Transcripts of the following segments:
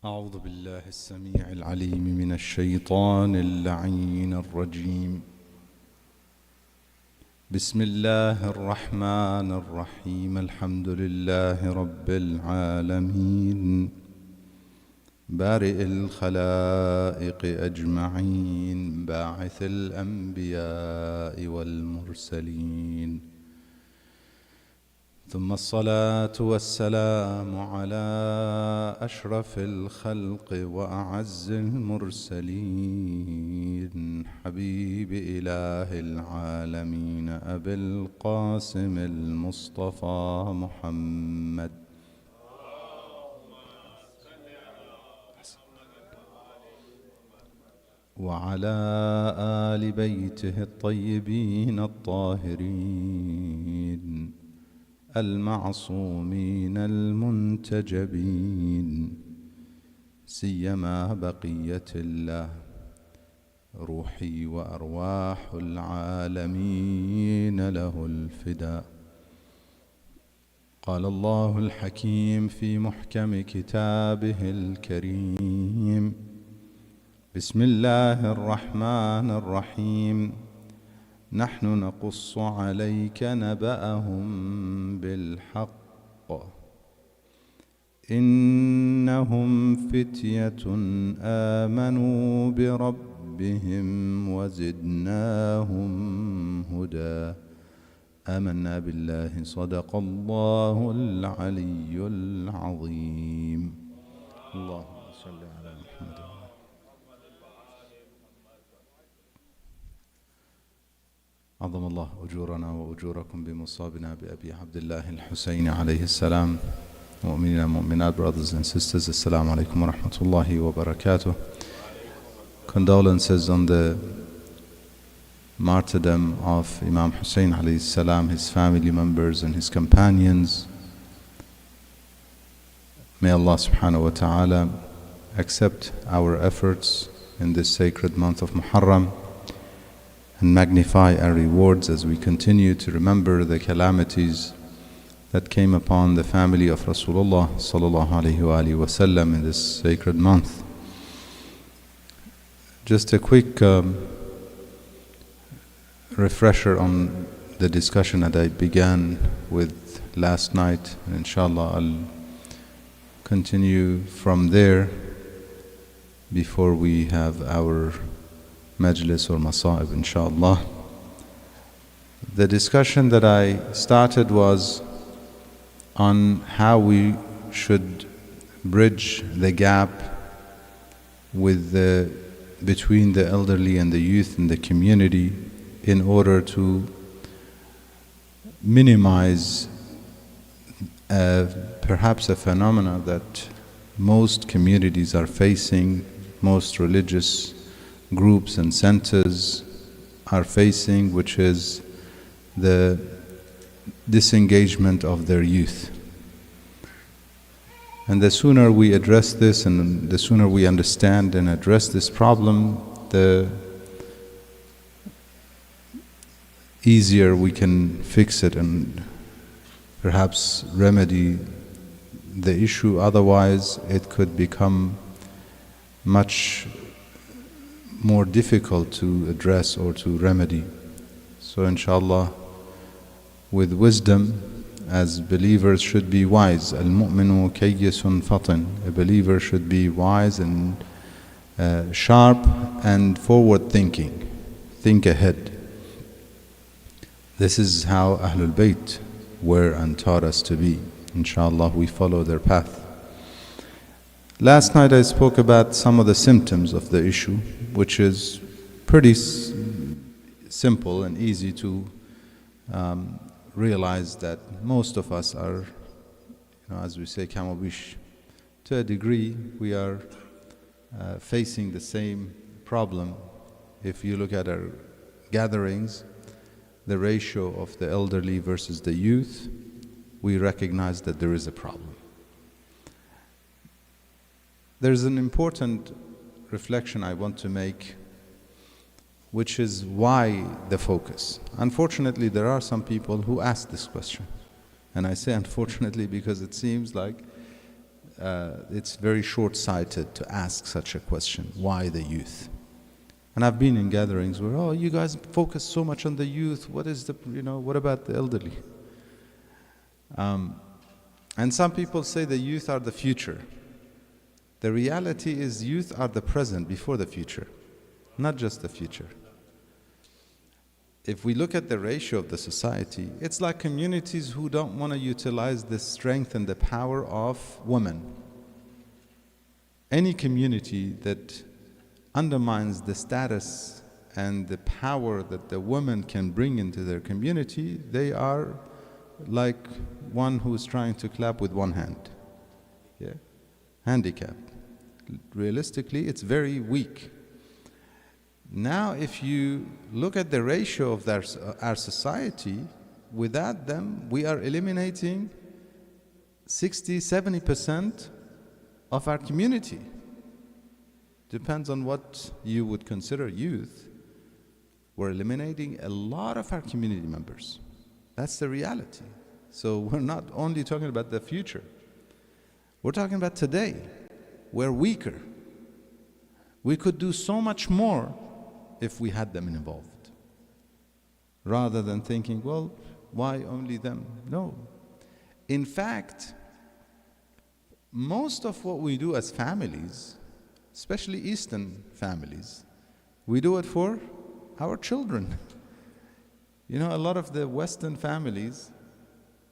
أعوذ بالله السميع العليم من الشيطان اللعين الرجيم. بسم الله الرحمن الرحيم. الحمد لله رب العالمين بارئ الخلائق أجمعين باعث الأنبياء والمرسلين، ثم الصلاة والسلام على أشرف الخلق وأعز المرسلين حبيب إله العالمين أبي القاسم المصطفى محمد وعلى آل بيته الطيبين الطاهرين المعصومين المنتجبين، سيما بقية الله روحي وأرواح العالمين له الفداء. قال الله الحكيم في محكم كتابه الكريم: بسم الله الرحمن الرحيم. نحن نقص عليك نبأهم بالحق إنهم فتية آمنوا بربهم وزدناهم هدى. آمنا بالله صدق الله العلي العظيم. اللهم صل على محمد. عظم الله أجورنا وأجوركم بمصابنا بأبي عبد الله الحسين عليه السلام. مؤمنين and mu'minat, brothers and sisters, Assalamu alaikum wa rahmatullahi wa barakatuh. Condolences on the martyrdom of Imam Hussein alayhi salam, his family members and his companions. May Allah subhanahu wa ta'ala accept our efforts in this sacred month of Muharram and magnify our rewards as we continue to remember the calamities that came upon the family of Rasulullah sallallahu alaihi wasallam in this sacred month. Just a quick refresher on the discussion that I began with last night, and inshallah I'll continue from there before we have our majlis or masa'ib, inshallah. The discussion that I started was on how we should bridge the gap between the elderly and the youth in the community in order to minimize perhaps a phenomena that most communities are facing, most religious groups and centers are facing, which is the disengagement of their youth. And the sooner we address this and the sooner we understand and address this problem, the easier we can fix it and perhaps remedy the issue. Otherwise, it could become much more difficult to address or to remedy. So inshallah, with wisdom, as believers should be wise. Al-mu'minu kayyisun fatin. A believer should be wise and sharp and forward thinking. Think ahead. This is how Ahlul Bayt were and taught us to be. Inshallah, we follow their path. Last night I spoke about some of the symptoms of the issue, which is pretty simple and easy to realize that most of us are, as we say, kamabish. To a degree, we are facing the same problem. If you look at our gatherings, the ratio of the elderly versus the youth, we recognize that there is a problem. There's an important reflection I want to make, which is why the focus. Unfortunately, there are some people who ask this question. And I say unfortunately because it seems like it's very short-sighted to ask such a question. Why the youth? And I've been in gatherings where, oh, you guys focus so much on the youth. What is the, what about the elderly? And some people say the youth are the future. The reality is youth are the present before the future, not just the future. If we look at the ratio of the society, it's like communities who don't want to utilize the strength and the power of women. Any community that undermines the status and the power that the woman can bring into their community, they are like one who's trying to clap with one hand. Yeah? Handicap. Realistically, it's very weak. Now, if you look at the ratio of our society, without them, we are eliminating 60-70% of our community. Depends on what you would consider youth. We're eliminating a lot of our community members. That's the reality. So we're not only talking about the future. We're talking about today. We're weaker. We could do so much more if we had them involved. Rather than thinking, well, why only them? No. In fact, most of what we do as families, especially Eastern families, we do it for our children. A lot of the Western families,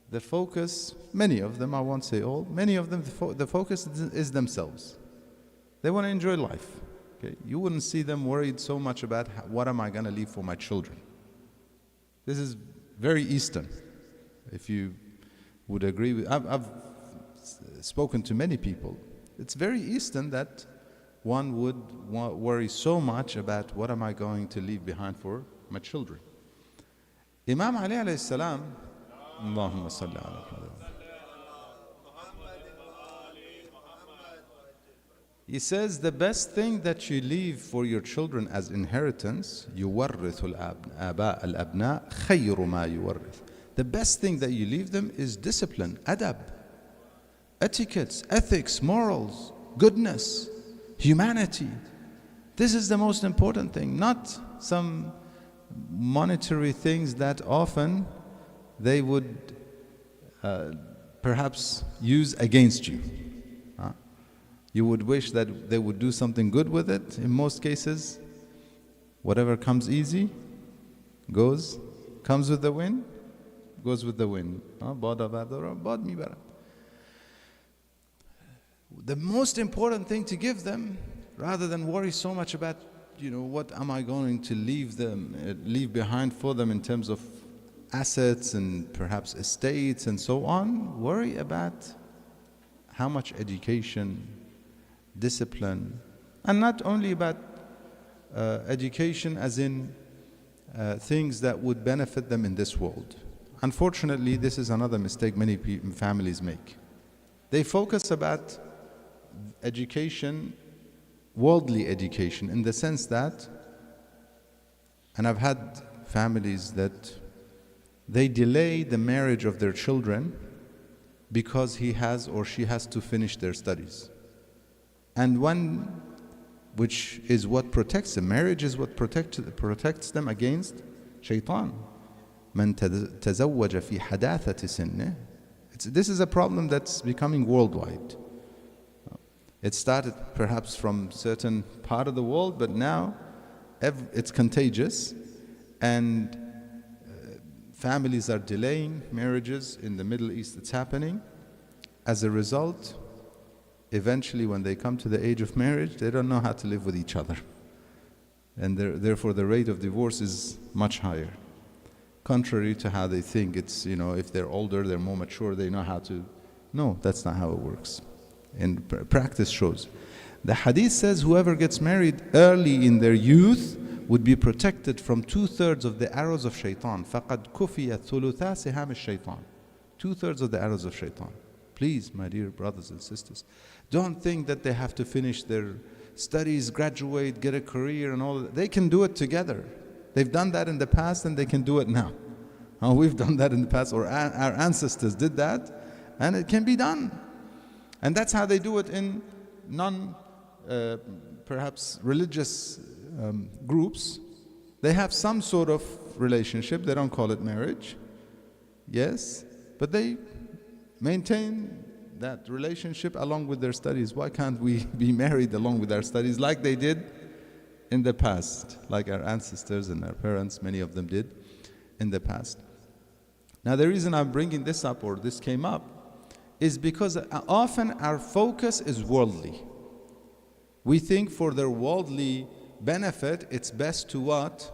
the focus, many of them, I won't say all, many of them, the focus is themselves. They want to enjoy life. Okay? You wouldn't see them worried so much about what am I going to leave for my children. This is very Eastern, if you would agree with. I've spoken to many people. It's very Eastern that one would worry so much about what am I going to leave behind for my children. Imam Ali alayhi salam, Allahumma salli ala Muhammad. He says the best thing that you leave for your children as inheritance, يورث الآباء الأبناء خير ما يورث. The best thing that you leave them is discipline, adab, etiquettes, ethics, morals, goodness, humanity. This is the most important thing, not some monetary things that often they would perhaps use against you. You would wish that they would do something good with it. In most cases, whatever comes easy comes with the wind, goes with the wind. The most important thing to give them, rather than worry so much about, what am I going to leave behind for them in terms of assets and perhaps estates and so on, worry about how much education, discipline, and not only about education as in things that would benefit them in this world. Unfortunately, this is another mistake many families make. They focus about education, worldly education, in the sense that, and I've had families that they delay the marriage of their children because he has or she has to finish their studies. And one, which is what protects them, marriage is what protects them against shaitan. من تزوج في حداثة سنه. This is a problem that's becoming worldwide. It started perhaps from certain part of the world, but now it's contagious, and families are delaying marriages. In the Middle East it's happening. As a result, eventually when they come to the age of marriage, they don't know how to live with each other. And therefore the rate of divorce is much higher. Contrary to how they think, it's, if they're older, they're more mature, they know how to. No, that's not how it works. And practice shows. The hadith says whoever gets married early in their youth would be protected from 2/3 of the arrows of shaitan. فَقَدْ كُفِيَ ثُلُثَا سِهَامِ الشَّيْطَانِ. 2/3 of the arrows of shaitan. Please, my dear brothers and sisters, don't think that they have to finish their studies, graduate, get a career and all that. They can do it together. They've done that in the past and they can do it now. We've done that in the past, or our ancestors did that, and it can be done. And that's how they do it in perhaps religious groups. They have some sort of relationship. They don't call it marriage. Yes, but they maintain that relationship along with their studies. Why can't we be married along with our studies like they did in the past, like our ancestors and our parents, many of them did in the past? Now the reason I'm bringing this up, or this came up, is because often our focus is worldly. We think for their worldly benefit, it's best to what?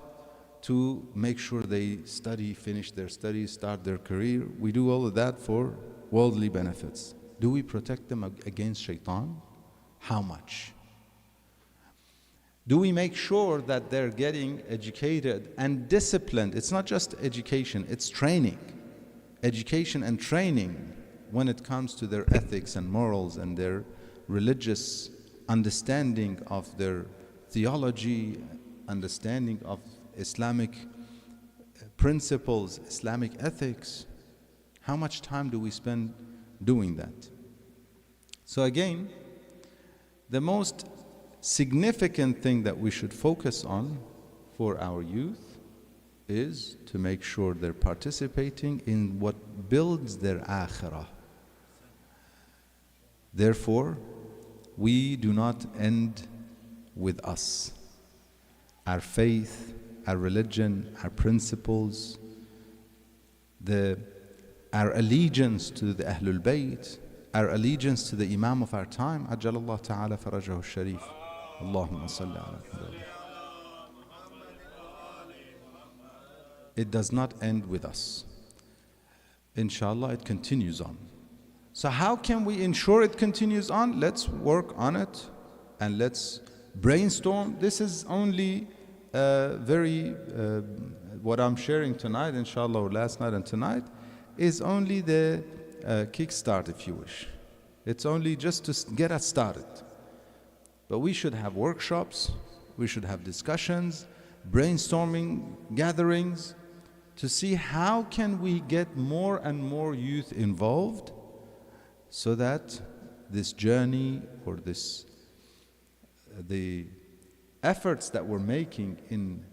To make sure they study, finish their studies, start their career. We do all of that for worldly benefits. Do we protect them against shaitan? How much? Do we make sure that they're getting educated and disciplined? It's not just education, it's training. Education and training when it comes to their ethics and morals and their religious understanding of their theology, understanding of Islamic principles, Islamic ethics. How much time do we spend doing that? So again, the most significant thing that we should focus on for our youth is to make sure they're participating in what builds their akhirah. Therefore, we do not end with us. Our faith, our religion, our principles, our allegiance to the Ahlul Bayt, our allegiance to the Imam of our time, Ajjalallah Ta'ala Farajahu Sharif. Allahumma salli ala Muhammad. It does not end with us. Inshallah, it continues on. So how can we ensure it continues on? Let's work on it and let's brainstorm. This is only what I'm sharing tonight, inshallah, or last night and tonight, is only the kickstart, if you wish. It's only just to get us started. But we should have workshops, we should have discussions, brainstorming gatherings, to see how can we get more and more youth involved, so that this journey, or the efforts that we're making in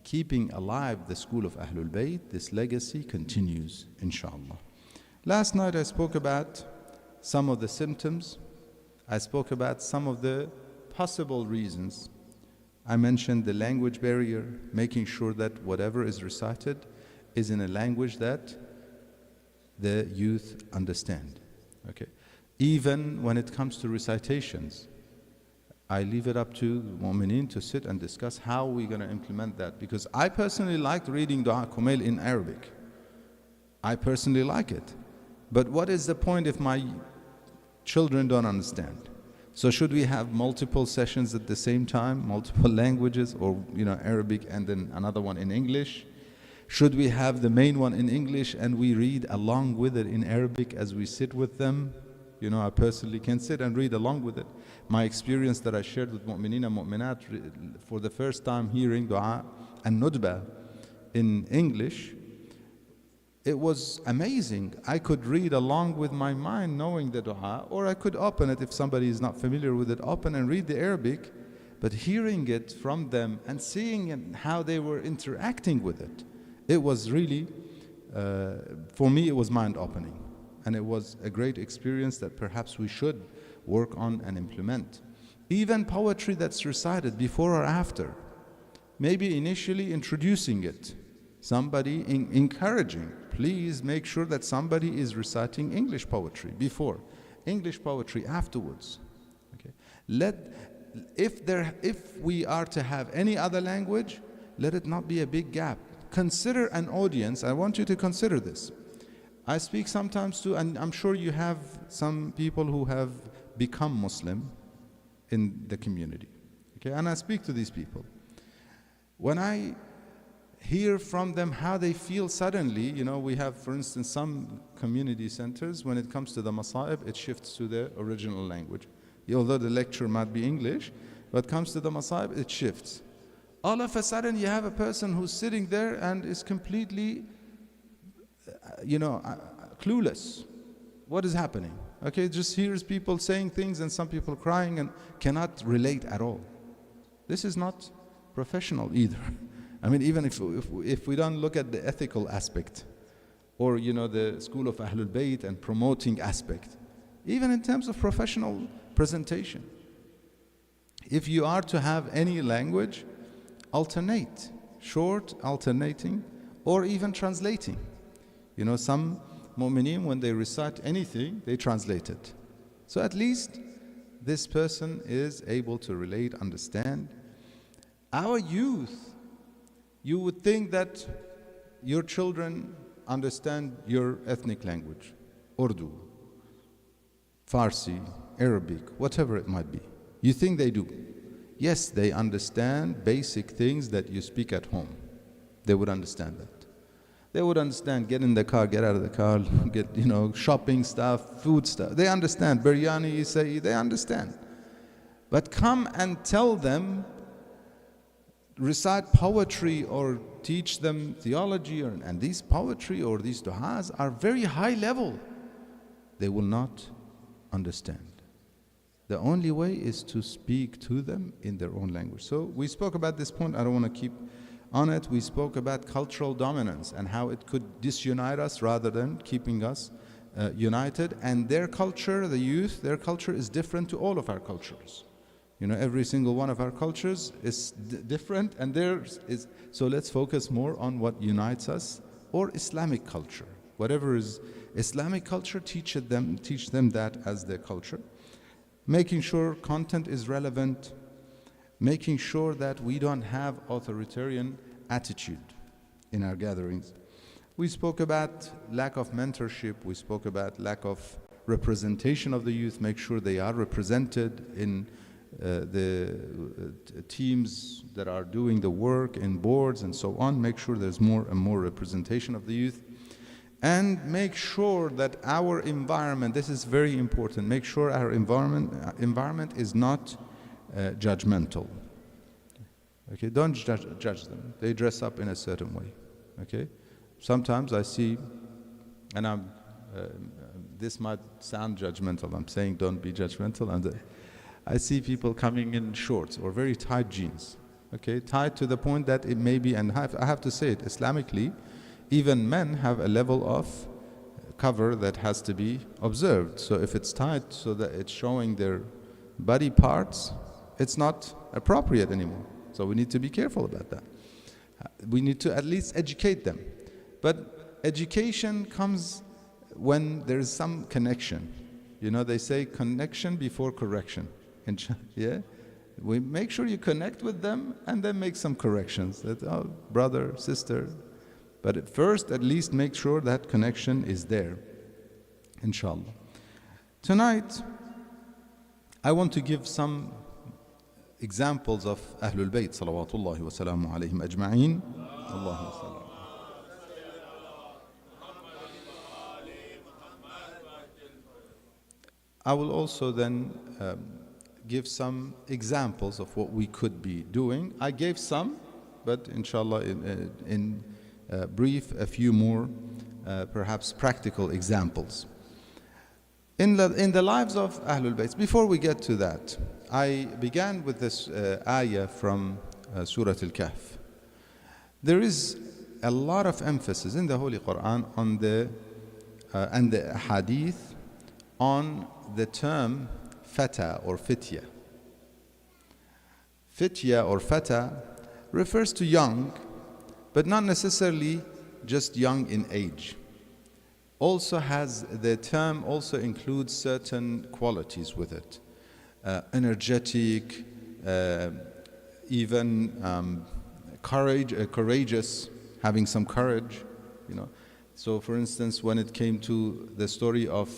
keeping alive the school of Ahlul Bayt, this legacy continues, inshallah. Last night I spoke about some of the symptoms. I spoke about some of the possible reasons. I mentioned the language barrier, making sure that whatever is recited is in a language that the youth understand. Okay. Even when it comes to recitations, I leave it up to the mu'mineen to sit and discuss how we're going to implement that. Because I personally like reading Dua Kumail in Arabic. I personally like it. But what is the point if my children don't understand? So should we have multiple sessions at the same time, multiple languages, or Arabic and then another one in English? Should we have the main one in English and we read along with it in Arabic as we sit with them? I personally can sit and read along with it. My experience that I shared with mu'mineen and mu'minat for the first time hearing dua and nudba in English, it was amazing. I could read along with my mind knowing the dua, or I could open it if somebody is not familiar with it, open and read the Arabic, but hearing it from them and seeing how they were interacting with it, it was really, for me, it was mind-opening. And it was a great experience that perhaps we should work on and implement. Even poetry that's recited before or after. Maybe initially introducing it. Somebody encouraging. Please make sure that somebody is reciting English poetry before. English poetry afterwards. Okay. If we are to have any other language, let it not be a big gap. Consider an audience. I want you to consider this. I speak sometimes to, and I'm sure you have some people who have become Muslim in the community. Okay, and I speak to these people. When I hear from them how they feel suddenly, we have, for instance, some community centers, when it comes to the Masa'ib, it shifts to the original language. Although the lecture might be English, but comes to the Masa'ib, it shifts. All of a sudden, you have a person who's sitting there and is completely clueless. What is happening? Okay, just hears people saying things and some people crying and cannot relate at all. This is not professional either. I mean, even if we don't look at the ethical aspect, or the school of Ahlul Bayt and promoting aspect, even in terms of professional presentation, if you are to have any language, alternate, short, alternating, or even translating. Some mu'mineen, when they recite anything, they translate it. So at least this person is able to relate, understand. Our youth, you would think that your children understand your ethnic language, Urdu, Farsi, Arabic, whatever it might be. You think they do. Yes, they understand basic things that you speak at home. They would understand that. They would understand, get in the car, get out of the car, get, shopping stuff, food stuff. They understand. Biryani, say, they understand. But come and tell them, recite poetry or teach them theology, and these poetry or these du'as are very high level. They will not understand. The only way is to speak to them in their own language. So we spoke about this point. I don't want to keep on it. We spoke about cultural dominance and how it could disunite us rather than keeping us united. And their culture, the youth, their culture is different to all of our cultures. Every single one of our cultures is different, and theirs is. So let's focus more on what unites us, or Islamic culture. Whatever is Islamic culture, teach them that as their culture. Making sure content is relevant, making sure that we don't have authoritarian attitude in our gatherings. We spoke about lack of mentorship, we spoke about lack of representation of the youth, make sure they are represented in the teams that are doing the work, in boards and so on. Make sure there's more and more representation of the youth. And make sure that our environment, this is very important, make sure our environment is not judgmental. Okay, don't judge them. They dress up in a certain way. Okay, sometimes I see, and this might sound judgmental. I'm saying don't be judgmental. I see people coming in shorts or very tight jeans. Okay, tight to the point that it may be, and I have to say it, Islamically, even men have a level of cover that has to be observed. So if it's tight so that it's showing their body parts, it's not appropriate anymore. So we need to be careful about that. We need to at least educate them. But education comes when there is some connection. They say connection before correction. Yeah? We make sure you connect with them and then make some corrections. That, oh, brother, sister. But at first, at least make sure that connection is there, inshallah. Tonight, I want to give some examples of Ahlul Bayt, salawatullahi wa salamu alayhim ajma'een. Allahumma salli. I will also then give some examples of what we could be doing. I gave some, but inshallah in brief, a few more perhaps practical examples. In the lives of Ahlul Bayt, before we get to that, I began with this ayah from Surah Al-Kahf. There is a lot of emphasis in the Holy Quran on and the hadith on the term fata or fitya. Fitya or fata refers to young, but not necessarily just young in age. Also the term also includes certain qualities with it. Energetic, even courageous, having some courage, So for instance, when it came to the story of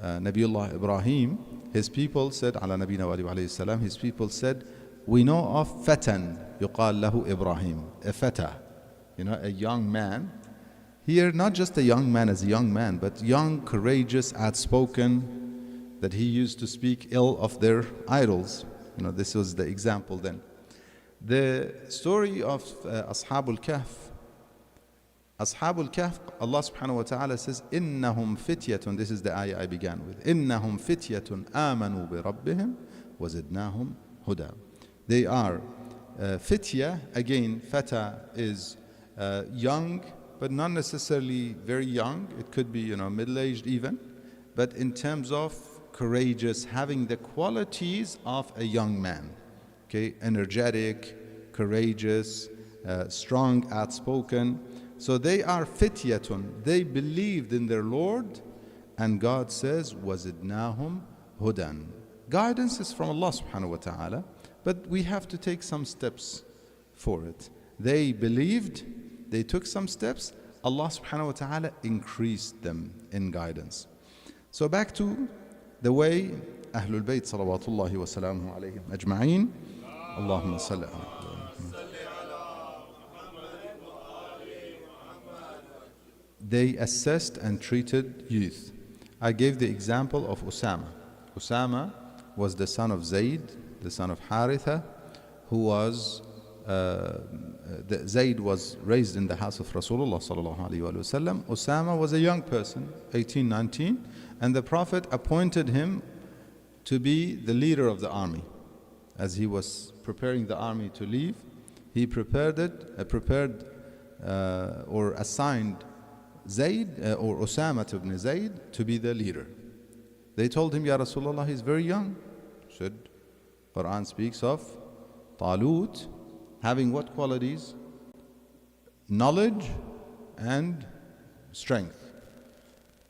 Nabiullah Ibrahim, his people said, ala nabina wa alayhi salam, his people said, we know of fatan, yuqal lahu Ibrahim, a fata, a young man. Here, not just a young man as a young man, but young, courageous, outspoken, that he used to speak ill of their idols. This was the example then. The story of Ashabul Kahf, Ashabul Kahf, Allah subhanahu wa ta'ala says, إِنَّهُمْ فِتْيَةٌ. This is the ayah I began with. إِنَّهُمْ فِتْيَةٌ آمَنُوا بِرَبِّهِمْ وَزِدْنَاهُمْ هُدًى. They are fitya. Again, fata is young, but not necessarily very young. It could be, middle-aged even. But in terms of courageous, having the qualities of a young man. Okay, energetic, courageous, strong, outspoken. So they are fityatun. They believed in their Lord, and God says, وَزِدْنَاهُمْ هُدًى. Guidance is from Allah subhanahu wa ta'ala, but we have to take some steps for it. They believed, they took some steps, Allah subhanahu wa ta'ala increased them in guidance. So back to the way Ahlul Bayt salawatullahi wa salamuhu alayhim ajma'een. Allahumma salli ala. They assessed and treated youth. I gave the example of Usama. Usama was the son of Zayd, the son of Haritha, who was Zayd was raised in the house of Rasulullah sallallahu alaihi wasallam. Usama was a young person, 18, 19, and the Prophet appointed him to be the leader of the army. As he was preparing the army to leave, he or assigned Zayd or Usama ibn Zayd to be the leader. They told him, Ya Rasulullah, he's very young. He said, Quran speaks of Talut having what qualities? Knowledge and strength.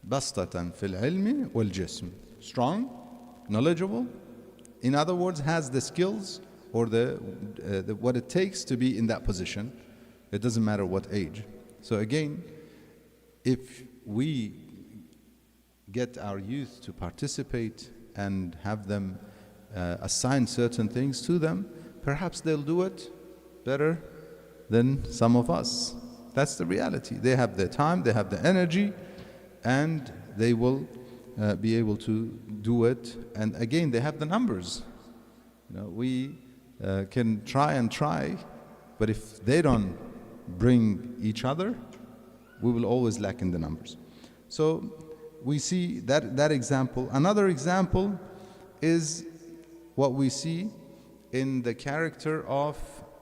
Bastatan fil ilmi wal jism. Strong, knowledgeable. In other words, has the skills or what it takes to be in that position. It doesn't matter what age. So again, if we get our youth to participate and have them assign certain things to them, perhaps they'll do it better than some of us. That's the reality. They have the time, they have the energy, and they will be able to do it. And again, they have the numbers. We can try, but if they don't bring each other, we will always lack in the numbers. So we see that example. Another example is what we see in the character of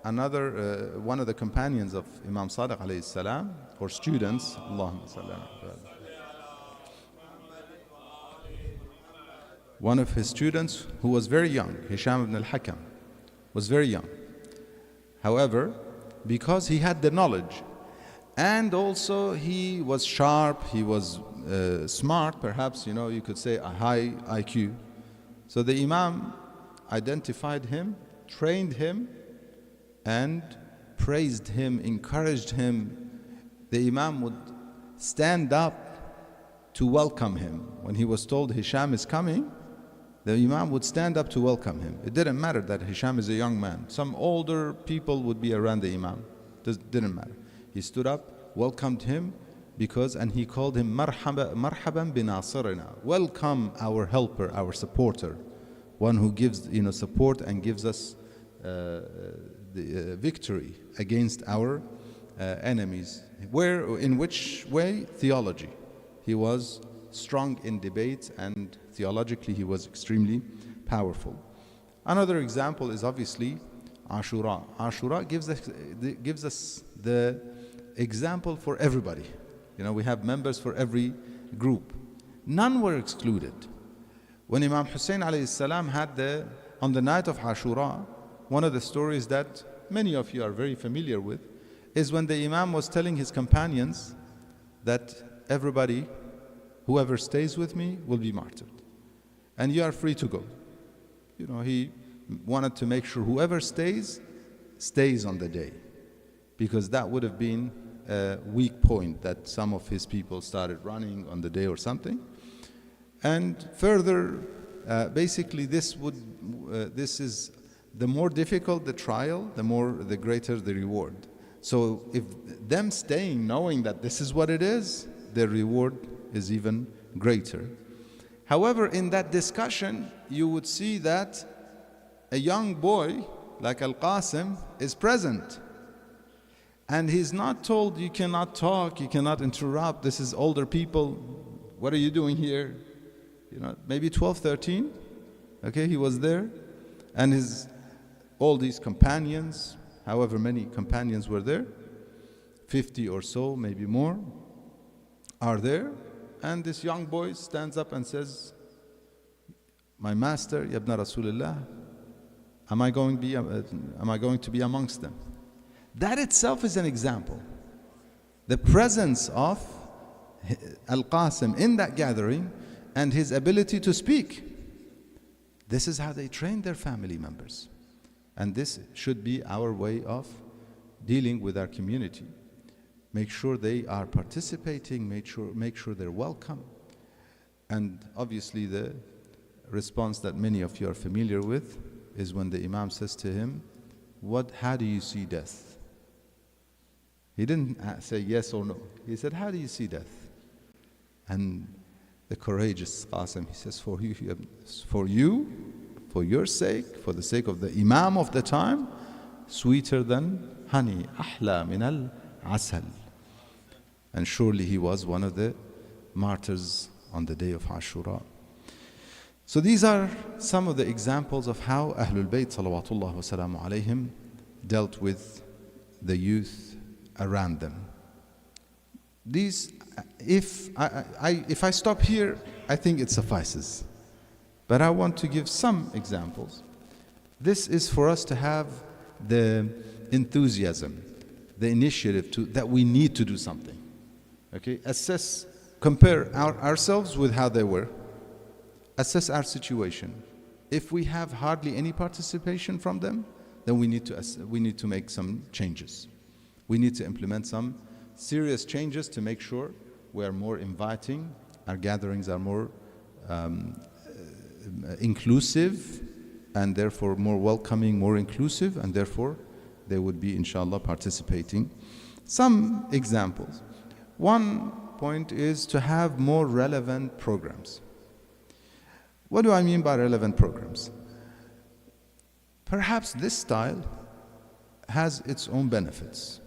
another one of the companions of Imam Sadiq alayhi salam, or students. Allahumma salli ala. One of his students who was very young, Hisham ibn al-Hakam, was very young. However, because he had the knowledge, and also he was sharp, he was smart, perhaps, you could say a high IQ. So the Imam identified him, trained him, and praised him, encouraged him. The Imam would stand up to welcome him. When he was told Hisham is coming, the Imam would stand up to welcome him. It didn't matter that Hisham is a young man. Some older people would be around the Imam. It didn't matter. He stood up, welcomed him, and he called him marhaban binasirina. Welcome our helper, our supporter, one who gives support and gives us the victory against our enemies. In which way? Theology. He was strong in debate, and theologically he was extremely powerful. Another example is obviously Ashura. Ashura gives us the example for everybody. We have members for every group. None were excluded. When Imam Hussein alayhi salam had on the night of Ashura, one of the stories that many of you are very familiar with is when the Imam was telling his companions that everybody, whoever stays with me will be martyred, and you are free to go. He wanted to make sure whoever stays on the day, because that would have been a weak point that some of his people started running on the day or something. And further, basically this is the more difficult the trial, the greater the reward. So if them staying knowing that this is what it is, their reward is even greater. However, in that discussion, you would see that a young boy like Al-Qasim is present. And he's not told, you cannot talk, you cannot interrupt, this is older people, what are you doing here? You know, maybe 12, 13, okay, he was there, and all these companions, however many companions were there, 50 or so, maybe more, are there, and this young boy stands up and says, my master, Yabna Rasulullah, am I going to be amongst them? That itself is an example. The presence of Al-Qasim in that gathering and his ability to speak. This is how they train their family members. And this should be our way of dealing with our community. Make sure they are participating, make sure they're welcome. And obviously the response that many of you are familiar with is when the Imam says to him, how do you see death? He didn't say yes or no. He said, how do you see death? And the courageous Qasim, he says, for your sake, for the sake of the Imam of the time, sweeter than honey, ahla min al-asal. And surely he was one of the martyrs on the day of Ashura. So these are some of the examples of how Ahlul Bayt salawatullah wa salamu alayhim dealt with the youth around them. These, if I stop here, I think it suffices. But I want to give some examples. This is for us to have the enthusiasm, the initiative that we need to do something. Okay, compare ourselves with how they were. Assess our situation. If we have hardly any participation from them, then we need to make some changes. We need to implement some serious changes to make sure we are more inviting, our gatherings are more inclusive, and therefore more welcoming, more inclusive, and therefore they would be, inshallah, participating. Some examples. One point is to have more relevant programs. What do I mean by relevant programs? Perhaps this style has its own benefits.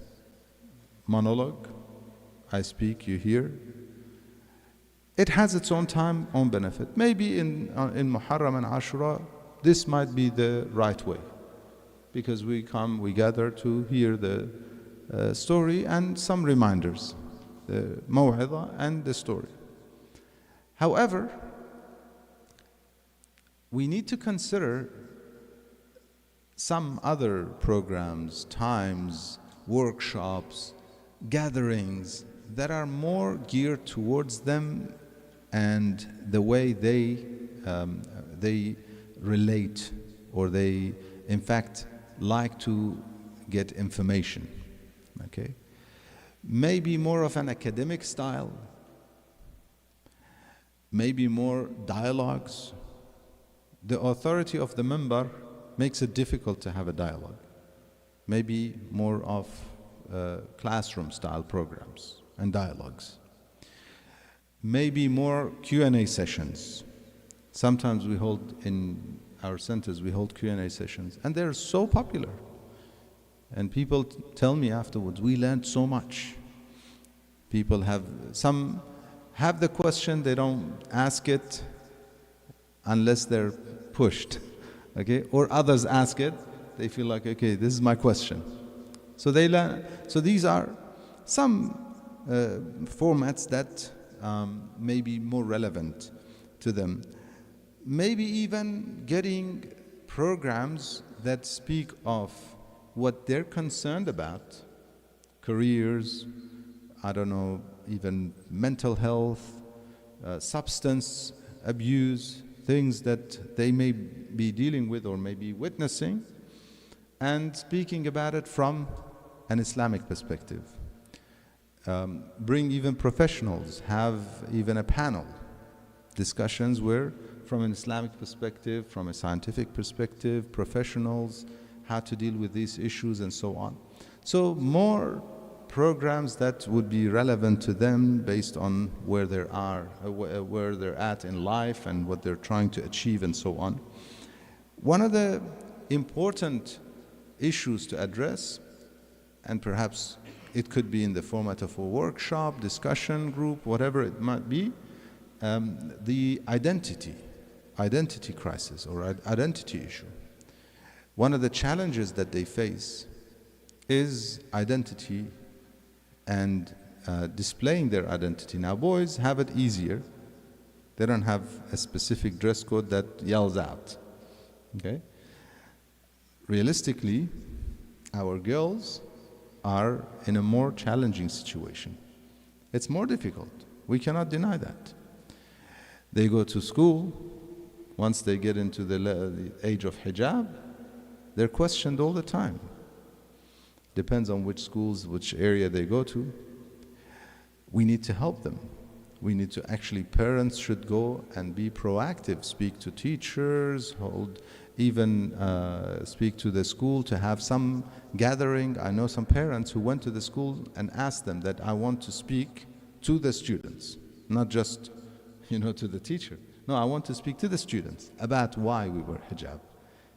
Monologue, I speak, you hear. It has its own time, own benefit. Maybe in Muharram and Ashura, this might be the right way, because we gather to hear the story and some reminders, the maw'idha and the story. However, we need to consider some other programs, times, workshops, gatherings that are more geared towards them and the way they relate, or they in fact like to get information. Okay, maybe more of an academic style, maybe more dialogues. The authority of the minbar makes it difficult to have a dialogue. Maybe more of classroom style programs and dialogues. Maybe more Q&A sessions. Sometimes we hold in our centers, we hold Q&A sessions, and they're so popular. And people tell me afterwards, we learned so much. Some have the question, they don't ask it unless they're pushed, okay? Or others ask it, they feel like, okay, this is my question. So they learn. So these are some formats that may be more relevant to them. Maybe even getting programs that speak of what they're concerned about, careers, I don't know, even mental health, substance abuse, things that they may be dealing with or may be witnessing, and speaking about it from an Islamic perspective. Bring even professionals, have even a panel, discussions where from an Islamic perspective, from a scientific perspective, professionals, how to deal with these issues and so on. So more programs that would be relevant to them based on where they're at in life and what they're trying to achieve and so on. One of the important issues to address, and perhaps It could be in the format of a workshop, discussion group, whatever it might be. The identity crisis or identity issue. One of the challenges that they face is identity and displaying their identity. Now, boys have it easier. They don't have a specific dress code that yells out. Okay? Realistically, our girls are in a more challenging situation. It's more difficult. We cannot deny that. They go to school. Once they get into the age of hijab, they're questioned all the time. Depends on which schools, which area they go to. We need to help them. We need to actually, parents should go and be proactive, speak to teachers, speak to the school to have some gathering. I know some parents who went to the school and asked them that I want to speak to the students, not just, to the teacher. No, I want to speak to the students about why we wear hijab,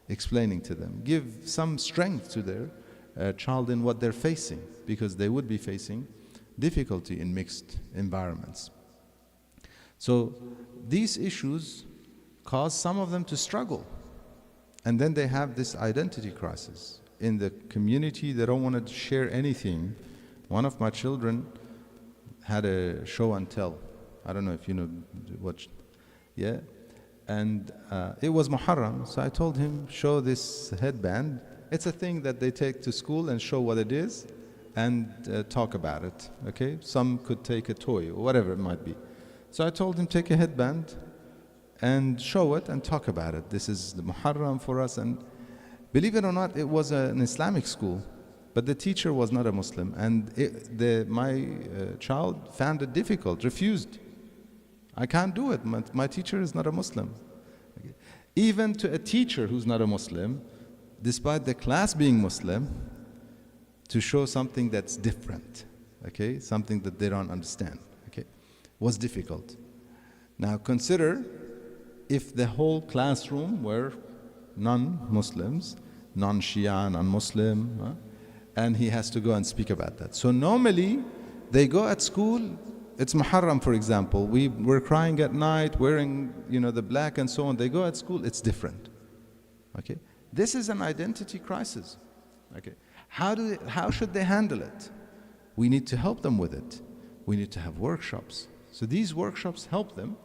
explaining to them, give some strength to their child in what they're facing, because they would be facing difficulty in mixed environments. So these issues cause some of them to struggle. And then they have this identity crisis. In the community, they don't want to share anything. One of my children had a show and tell. I don't know if you know what, yeah? And it was Muharram, so I told him, show this headband. It's a thing that they take to school and show what it is and talk about it, okay? Some could take a toy or whatever it might be. So I told him, take a headband and show it and talk about it. This is the Muharram for us. And believe it or not, it was an Islamic school, but the teacher was not a Muslim. And my child found it difficult, refused. I can't do it. My teacher is not a Muslim. Okay. Even to a teacher who's not a Muslim, despite the class being Muslim, to show something that's different, okay, something that they don't understand, okay, was difficult. Now consider if the whole classroom were non-Muslims, non-Shia, non-Muslim, and he has to go and speak about that. So normally they go at school, it's Muharram for example, we're crying at night, wearing the black and so on. They go at school, it's different. Okay, this is an identity crisis. Okay, how should they handle it? We need to help them with it. We need to have workshops. So these workshops help them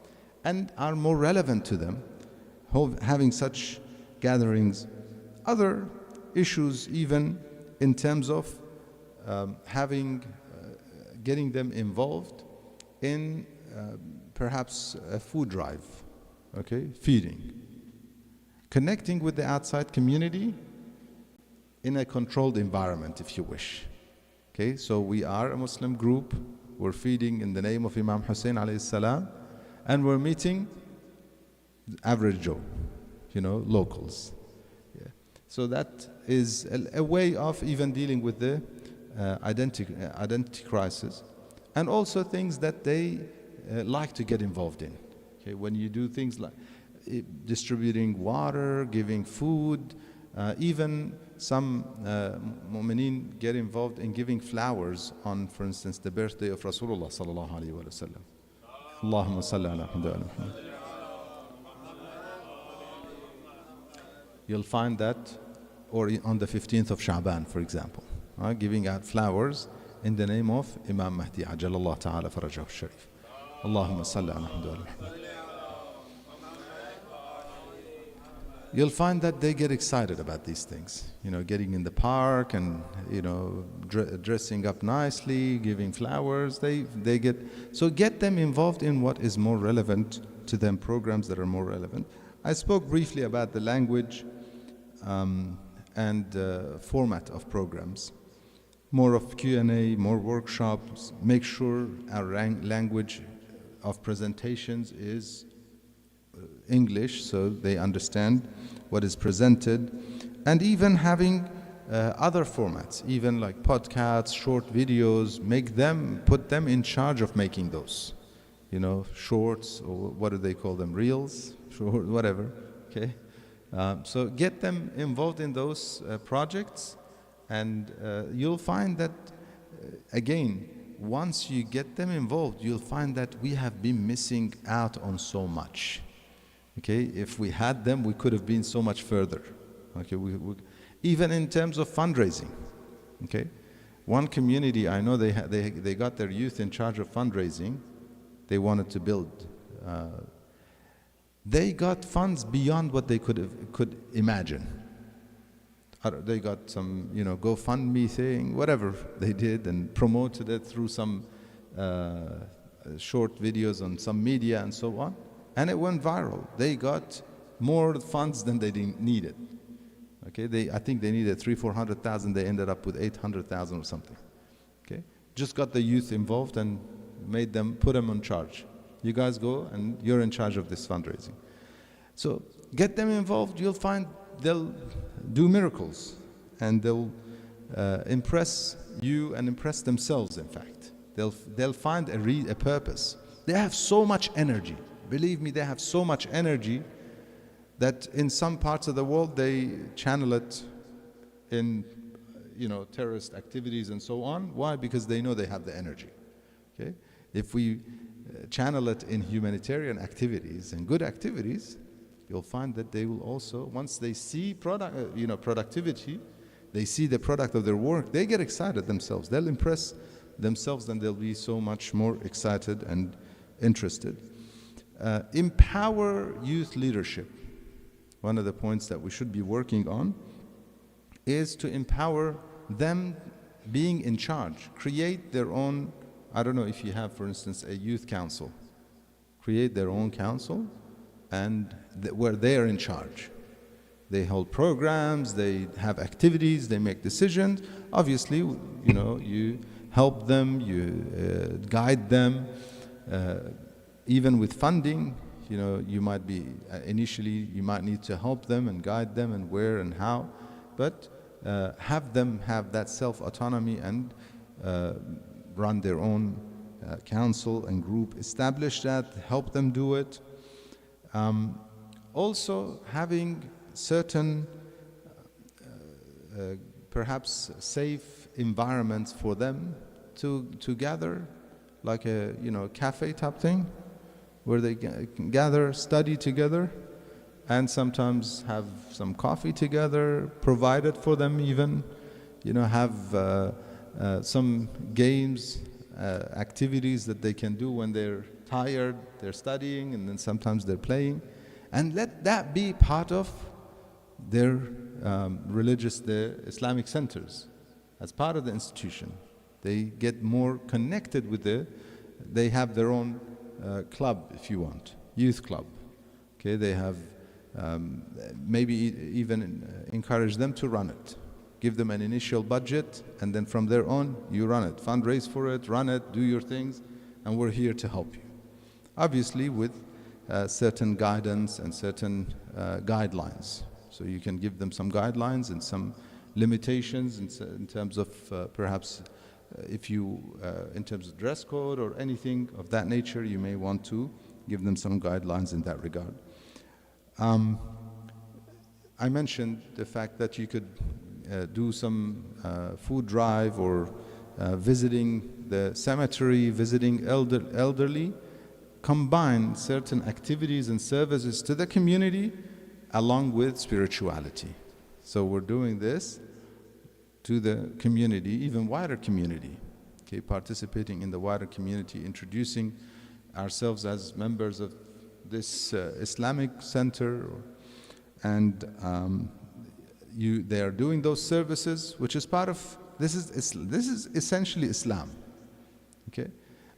and are more relevant to them, having such gatherings. Other issues even in terms of getting them involved in perhaps a food drive, okay, feeding, connecting with the outside community in a controlled environment, if you wish. Okay, so we are a Muslim group, we're feeding in the name of Imam Hussein alayhi salam, and we're meeting average Joe, locals. Yeah. So that is a way of even dealing with the identity crisis, and also things that they like to get involved in. Okay, when you do things like distributing water, giving food, even some mu'mineen get involved in giving flowers on, for instance, the birthday of Rasulullah sallallahu alaihi wasallam. Allahumma salli ala Muhammad. You'll find that, or on the 15th of Sha'ban, for example, giving out flowers in the name of Imam Mahdi ajalallah ta'ala farajahu sharif. Allahumma salli ala Muhammad. You'll find that they get excited about these things, getting in the park and, dressing up nicely, giving flowers. They get them involved in what is more relevant to them, programs that are more relevant. I spoke briefly about the language and format of programs. More of Q&A, more workshops, make sure our language of presentations is English so they understand what is presented, and even having other formats, even like podcasts, short videos, put them in charge of making those, shorts, or what do they call them, reels, short, whatever, okay? So get them involved in those projects, and you'll find that again, once you get them involved, you'll find that we have been missing out on so much. Okay, if we had them, we could have been so much further. Okay, even in terms of fundraising. Okay, one community I know they got their youth in charge of fundraising. They wanted to build. They got funds beyond what they could imagine. They got some, GoFundMe thing, whatever they did, and promoted it through some short videos on some media and so on, and it went viral. They got more funds than they needed. Okay, I think they needed 300,000-400,000. They ended up with 800,000 or something. Okay, just got the youth involved and put them in charge. You guys go and you're in charge of this fundraising. So get them involved. You'll find they'll do miracles, and they'll impress you and impress themselves. In fact, they'll find a purpose. They have so much energy. Believe me, they have so much energy that in some parts of the world they channel it in terrorist activities and so on. Why? Because they know they have the energy. Okay, if we channel it in humanitarian activities and good activities, you'll find that they will also, once they see productivity, they see the product of their work, they get excited themselves. They'll impress themselves, and they'll be so much more excited and interested. Empower youth leadership. One of the points that we should be working on is to empower them being in charge. Create their own, I don't know if you have, for instance, a youth council. Create their own council, and where they are in charge. They hold programs, they have activities, they make decisions. Obviously, you help them, you guide them. Even with funding, you might be, initially you might need to help them and guide them and where and how, but have them have that self-autonomy and run their own council and group. Establish that, help them do it. Also having certain perhaps safe environments for them to gather, like a cafe type thing, where they can gather, study together, and sometimes have some coffee together, provided for them even, have some games, activities that they can do when they're tired, they're studying, and then sometimes they're playing. And let that be part of their the Islamic centers, as part of the institution. They get more connected with they have their own club, if you want, youth club. Okay, they have, maybe even encourage them to run it. Give them an initial budget, and then from there on, you run it. Fundraise for it, run it, do your things, and we're here to help you. Obviously with certain guidance and certain guidelines. So you can give them some guidelines and some limitations in terms of perhaps if you, in terms of dress code or anything of that nature, you may want to give them some guidelines in that regard. I mentioned the fact that you could do some food drive or visiting the cemetery, visiting elderly, combine certain activities and services to the community along with spirituality. So we're doing this to the community, even wider community, okay, participating in the wider community, introducing ourselves as members of this Islamic center, and they are doing those services, which is part of, this is essentially Islam. Okay,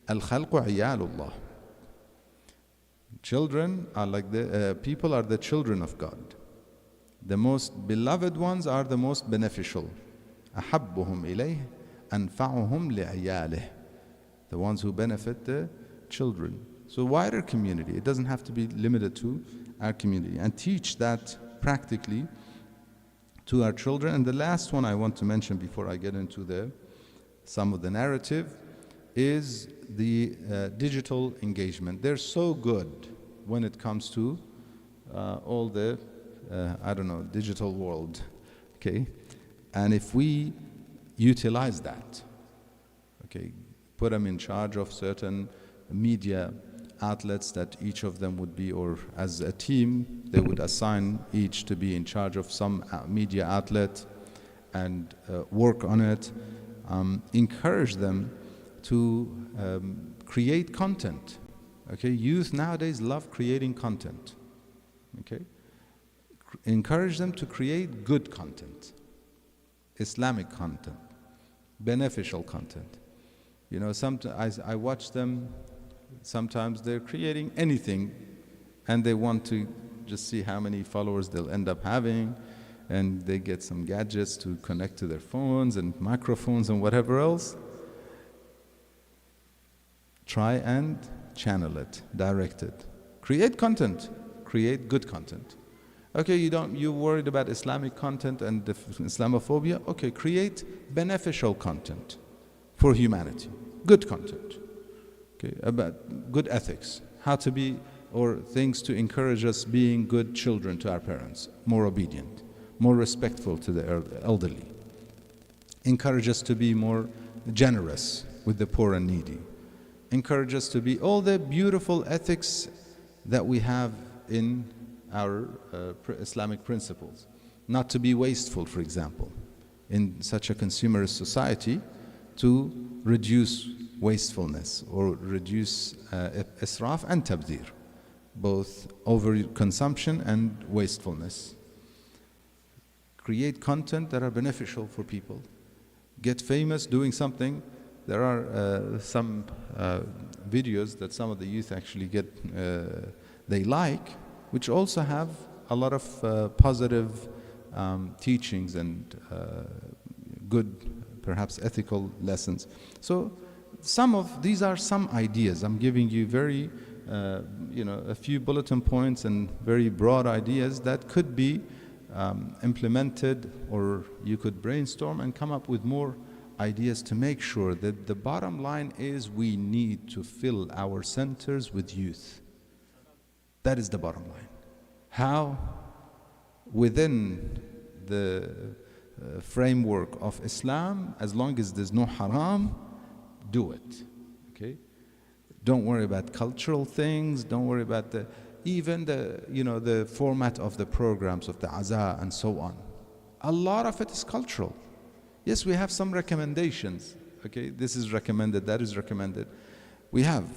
al-khalqu iyalullah. Children are like people are the children of God. The most beloved ones are the most beneficial. أحبهم إليه أنفعهم لعياله. The ones who benefit the children. So wider community. It doesn't have to be limited to our community. And teach that practically to our children. And the last one I want to mention before I get into some of the narrative is the digital engagement. They're so good when it comes to all the, digital world. Okay? And if we utilize that, Okay, put them in charge of certain media outlets that each of them would be, or as a team, they would assign each to be in charge of some media outlet and work on it. Encourage them to create content. Okay, youth nowadays love creating content. Okay, encourage them to create good content, Islamic content, beneficial content. You know, sometimes I watch them, sometimes they're creating anything and they want to just see how many followers they'll end up having, and they get some gadgets to connect to their phones and microphones and whatever else. Try and channel it, direct it. Create content, create good content. Okay, you're worried about Islamic content and Islamophobia? Okay, create beneficial content for humanity, good content. Okay, about good ethics, how to be, or things to encourage us being good children to our parents, more obedient, more respectful to the elderly. Encourage us to be more generous with the poor and needy. Encourage us to be all the beautiful ethics that we have in our Islamic principles. Not to be wasteful, for example, in such a consumerist society, to reduce wastefulness or reduce israf and tabdir, both overconsumption and wastefulness. Create content that are beneficial for people. Get famous doing something. There are some videos that some of the youth actually get, they like, which also have a lot of positive teachings and good, perhaps ethical lessons. So these are some ideas. I'm giving you very, a few bulletin points and very broad ideas that could be implemented, or you could brainstorm and come up with more ideas to make sure that the bottom line is we need to fill our centers with youth. That is the bottom line. How? Within the framework of Islam, as long as there's no haram, do it. Okay? Don't worry about cultural things. Don't worry about even the format of the programs of the Aza and so on. A lot of it is cultural. Yes, we have some recommendations. Okay, this is recommended, that is recommended. We have,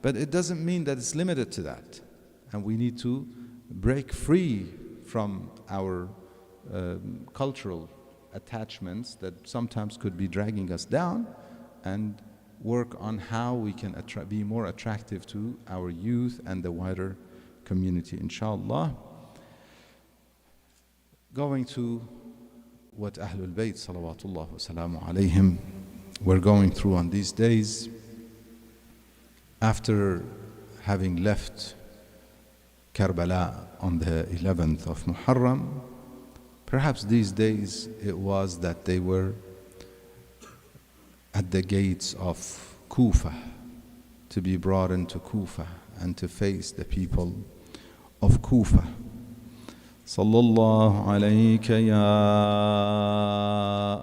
but it doesn't mean that it's limited to that. And we need to break free from our cultural attachments that sometimes could be dragging us down, and work on how we can be more attractive to our youth and the wider community, inshallah. Going to what Ahlul Bayt salawatullah wa salamu alayhim were going through on these days after having left Karbala on the 11th of Muharram. Perhaps these days it was that they were at the gates of Kufa, to be brought into Kufa and to face the people of Kufa. Sallallahu alayka ya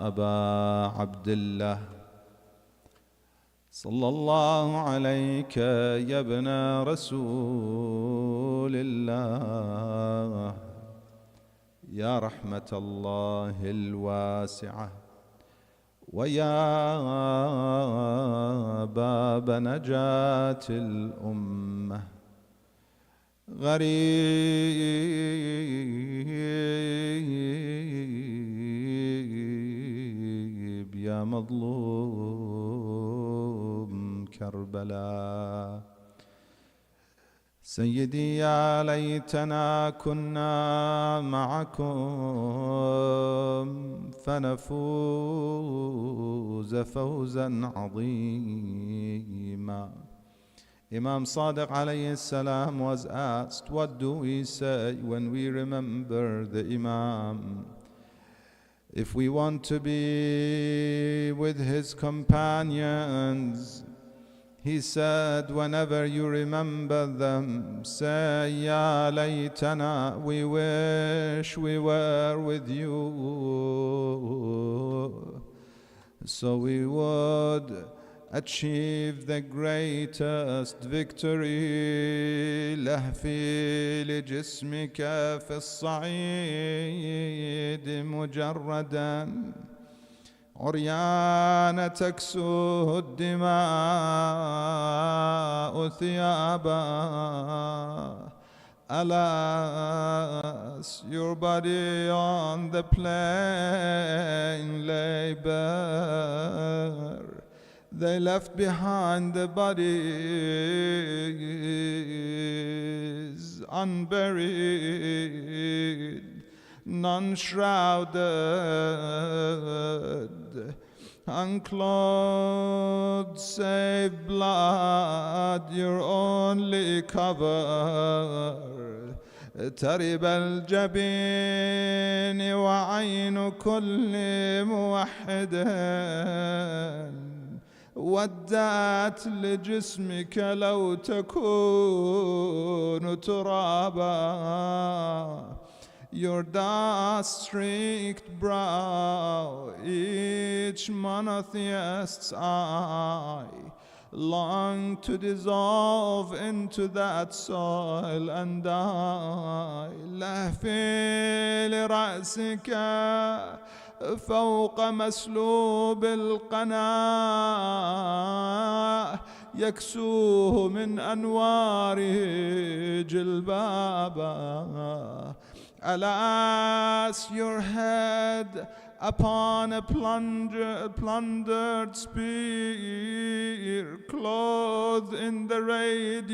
Aba Abdullah, Sallallahu alayka ya ibna Rasulillah, ya rahmatallahi al-wasi'ah, ويا باب نجاة الأمة. غريب يا مظلوم كربلاء. سيدي يا ليتنا كنا معكم فنفوز فوزا عظيما. Imam Sadiq alayhi salam was asked, what do we say when we remember the Imam? If we want to be with his companions, he said, whenever you remember them, say, Ya laytana, we wish we were with you. so we would achieve the greatest victory. لهفي لجسمك في الصعيد مجردا، عريان تكسو الدماء ثيابا. Alas, your body on the plain lay bare. They left behind the bodies unburied, none shrouded, unclothed save blood, your only cover. ترب الجبين وعين كل موحد، ودعت لجسمك لو تكون ترابا. Your dust-streaked brow, each monotheist's eye, long to dissolve into that soil and die. لهفي لرأسك فوق مسلوب القناة، يكسوه من أنواره جلبابا. Alas, your head upon a plundered spear, clothed in the radiance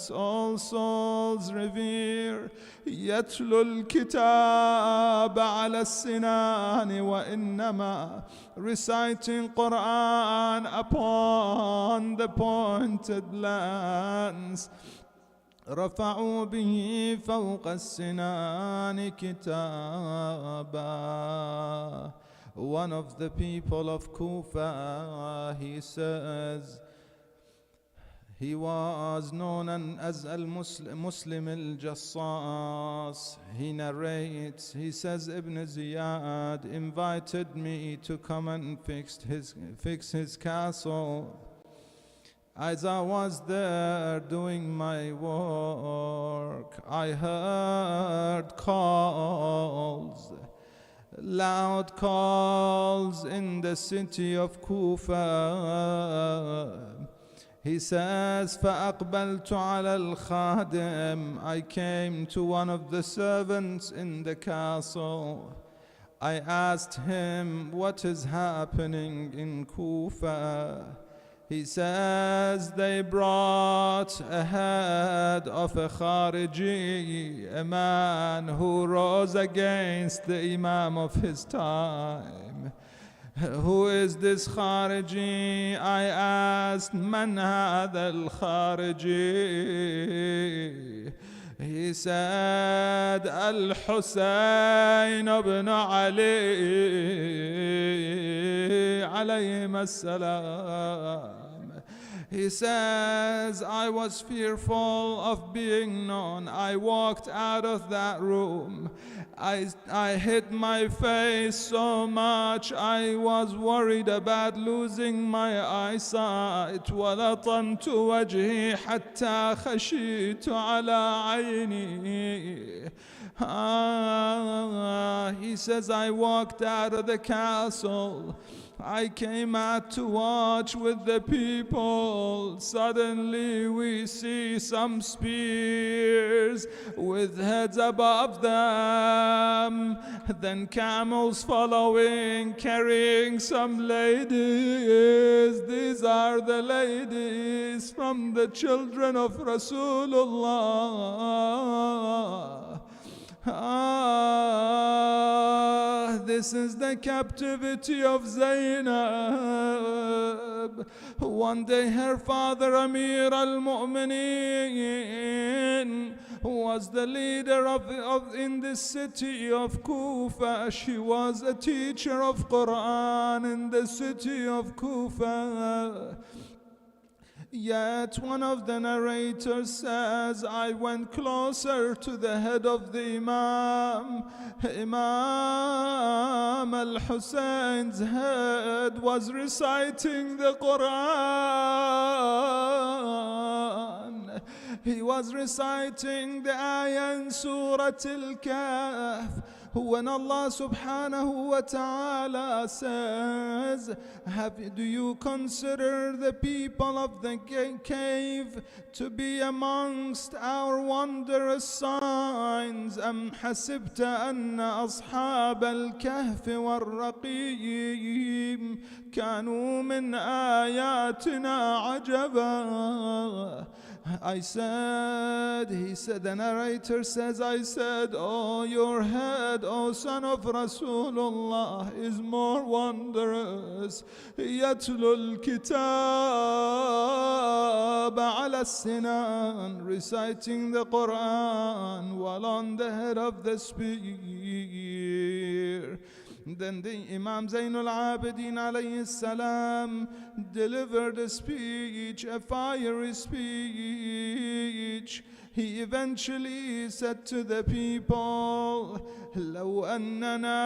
all souls revere. يتلو الكتاب على السنان وإنما reciting Quran upon the pointed lance. رفعوا به فوق السنان كتابا. One of the people of Kufa, he says, he was known as Muslim al-Jassas. He narrates, he says, Ibn Ziyad invited me to come and fix his castle. As I was there doing my work, I heard calls, loud calls in the city of Kufa. He says, فَأَقْبَلْتُ عَلَى الْخَادِمِ. I came to one of the servants in the castle. I asked him, what is happening in Kufa? He says, they brought a head of a Khariji, a man who rose against the Imam of his time. Who is this Khariji? I asked, Man hadha al-Khariji? He said, Al-Husayn ibn Ali alayhim as-salam. He says, I was fearful of being known. I walked out of that room. I hit my face so much, I was worried about losing my eyesight. وَلَطَمْتُ وَجْهِي حَتَّى خَشِيتُ عَلَى عَيْنِي. He says, I walked out of the castle. I came out to watch with the people. Suddenly we see some spears with heads above them. Then camels following, carrying some ladies. These are the ladies from the children of Rasulullah. This is the captivity of Zainab. One day her father, Amir al-Mu'mineen, was the leader in the city of Kufa. She was a teacher of Quran in the city of Kufa. Yet one of the narrators says, I went closer to the head of the Imam. Imam al-Husayn's head was reciting the Quran. He was reciting the ayah in Surah Al-Kahf, when Allah subhanahu wa ta'ala says, do you consider the people of the cave to be amongst our wondrous signs? أم حسبت أن أصحاب الكهف والرقيم كانوا من آياتنا عجبا. I said, he said, the narrator says, I said, oh, your head, oh son of Rasulullah, is more wondrous. يتلو الكتاب على السنان, reciting the Quran while on the head of the spear. Then the Imam Zainul Abidin alayhi salam delivered a speech, a fiery speech. He eventually said to the people, لو أننا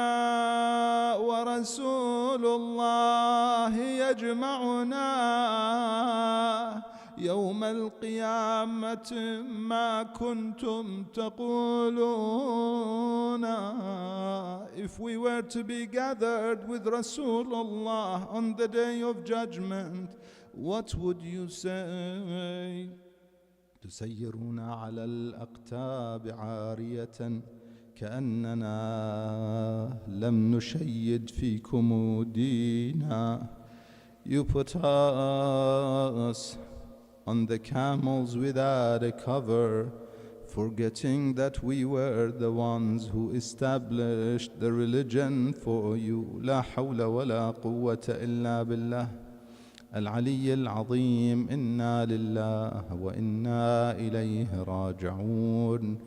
ورسول الله يجمعنا يوم القيامة ما كنتم تقولون. If we were to be gathered with Rasulullah on the day of judgment, what would you say? تسيرون على الأقتاب عارية كأننا لم نشيد فيكم دينا. You put us on the camels without a cover, forgetting that we were the ones who established the religion for you. لا حول ولا قوة إلا بالله العلي العظيم. إنا لله وإنا إليه راجعون.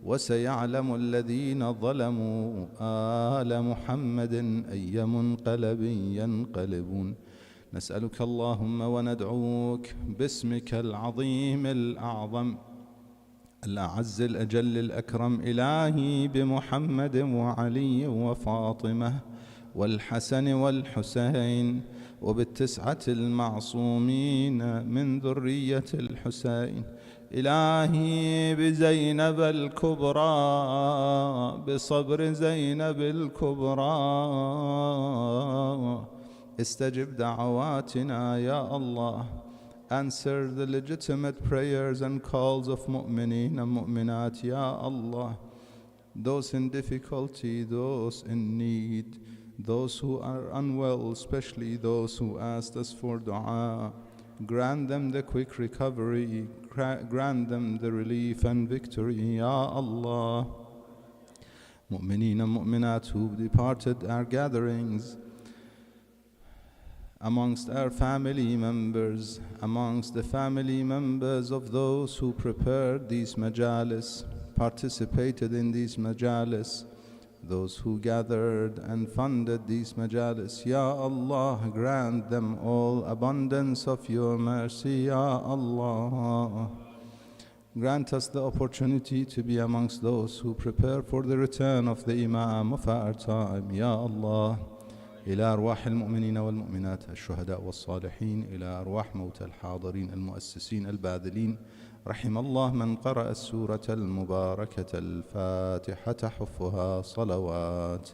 وسيعلم الذين ظلموا آل محمد أي منقلب ينقلبون. نسألك اللهم وندعوك باسمك العظيم الأعظم الأعز الأجل الأكرم، إلهي بمحمد وعلي وفاطمة والحسن والحسين وبالتسعة المعصومين من ذرية الحسين، إلهي بزينب الكبرى، بصبر زينب الكبرى، استجب دعواتنا يا الله. Answer the legitimate prayers and calls of mu'mineen and mu'minat, Ya Allah. Those in difficulty, those in need, those who are unwell, especially those who asked us for dua, grant them the quick recovery, grant them the relief and victory, Ya Allah. Mu'mineen and mu'minat who departed our gatherings, amongst our family members, amongst the family members of those who prepared these majalis, participated in these majalis, those who gathered and funded these majalis, Ya Allah, grant them all abundance of your mercy, Ya Allah. Grant us the opportunity to be amongst those who prepare for the return of the Imam of our time, Ya Allah. إلى أرواح المؤمنين والمؤمنات الشهداء والصالحين، إلى أرواح موتى الحاضرين المؤسسين الباذلين. رحم الله من قرأ السورة المباركة الفاتحة حفها صلوات.